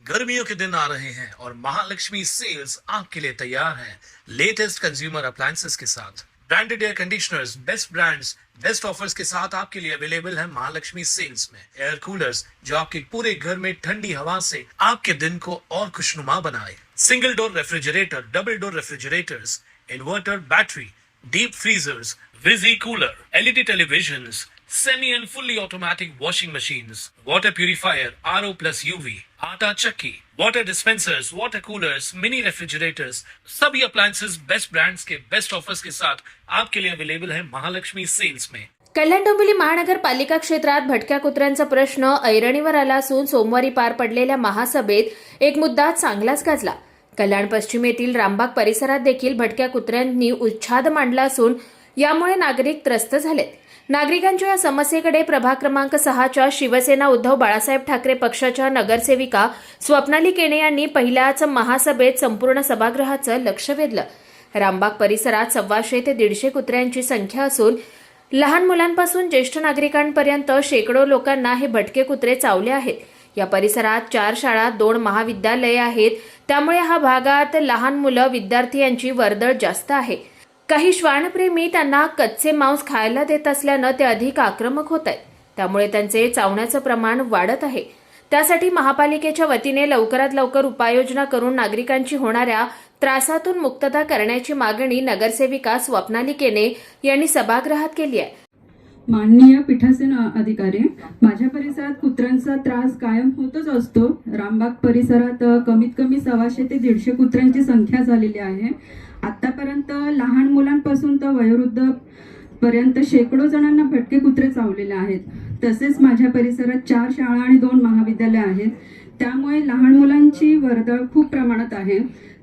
गर्मियों के दिन आ रहे हैं और महालक्ष्मी सेल्स आपके लिए तैयार है लेटेस्ट कंज्यूमर अप्लायंसेस के साथ। Branded air conditioners, best brands, best offers के साथ आपके लिए अवेलेबल है महालक्ष्मी सेल्स में। एयर कूलर्स जो आपके पूरे घर में ठंडी हवा से आपके दिन को और खुशनुमा बनाए। Single door refrigerator, double door refrigerators, inverter battery, deep freezers, visi cooler, LED televisions, semi and fully automatic washing machines, water purifier, RO plus UV, आटा चक्की, water dispensers, water coolers, mini refrigerators, सभी appliances best brands के best offers के साथ आपके लिए available है Mahalakshmi sales में। कल्याण डोंबिवली महानगरपालिका क्षेत्रात भटक्या कुत्र्यांचा प्रश्न ऐरणीवर आला असून सोमवारी पार पडलेल्या महासभेत एक मुद्दा चांगलाच गाजला। कल्याण पश्चिमेतील रामबाग परिसरात देखील भटक्या कुत्र्यांनी उच्छाद मांडला असून यामुळे नागरिक त्रस्त झालेत। नागरिकांच्या या समस्येकडे प्रभाग क्रमांक 6च्या शिवसेना उद्धव बाळासाहेब ठाकरे पक्षाच्या नगरसेविका स्वप्नाली केणे यांनी पहिल्याच महासभेत संपूर्ण सभागृहाचं लक्ष वेधलं। रामबाग परिसरात 125 ते 150 कुत्र्यांची संख्या असून लहान मुलांपासून ज्येष्ठ नागरिकांपर्यंत शेकडो लोकांना हे भटके कुत्रे चावले आहेत। या परिसरात 4 शाळा, 2 महाविद्यालये आहेत, त्यामुळे हा भागात लहान मुलं, विद्यार्थी यांची वर्दळ जास्त आहे। काही श्वानप्रेमी त्यांना कच्चे मांस खायला देत असल्यानं ते अधिक आक्रमक होत आहेत, त्यामुळे त्यांचे चावण्याचं प्रमाण वाढत आहे। त्यासाठी महापालिकेच्या वतीने लवकरात लवकर उपाययोजना करून नागरिकांची होणाऱ्या त्रासातून मुक्तता करण्याची मागणी नगरसेविका स्वप्नाली केणे यांनी सभागृहात केली आहे। माननीय पीठासीन अधिकारी, माझ्या परिसरात कुत्र्यांचा त्रास कायम होतच असतो। रामबाग परिसरात कमीत कमी 125 ते 150 कुत्र्यांची संख्या झालेली आहे। आतापर्यंत लहान मुलांपासून तर वयोवृद्ध पर्यंत शेकडो जणांना भटके कुत्रे चावलेले आहेत। तसेच माझ्या परिसरात 4 शाळा आणि 2 महाविद्यालये आहेत, त्यामुळे लहान मुलांची वर्दळ खूप प्रमाणात आहे।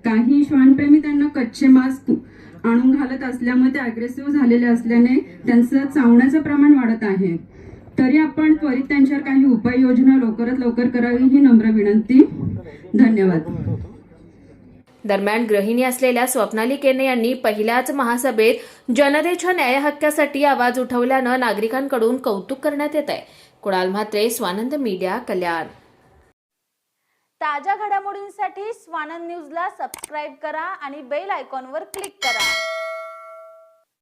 काही श्वानप्रेमी त्यांना कच्चे मांस आणून घालत असल्यामुळे ते अग्रेसिव्ह झालेले असल्याने त्यांचं चावण्याचं प्रमाण वाढत आहे। तरी आपण त्वरित त्यांच्यावर काही उपाययोजना लवकरात लवकर करावी ही नम्र विनंती। धन्यवाद। दरम्यान गृहिणी असलेल्या स्वप्नाली केणे यांनी पहिल्याच महासभेत जनतेच्या न्याय हक्कासाठी आवाज उठवल्यानं नागरिकांकडून कौतुक करण्यात येत आहे। कुणाल म्हात्रे, स्वानंद मीडिया, कल्याण। ताज्या घडामोडींसाठी स्वानंद न्यूजला सबस्क्राइब करा आणि बेल आयकॉनवर क्लिक करा।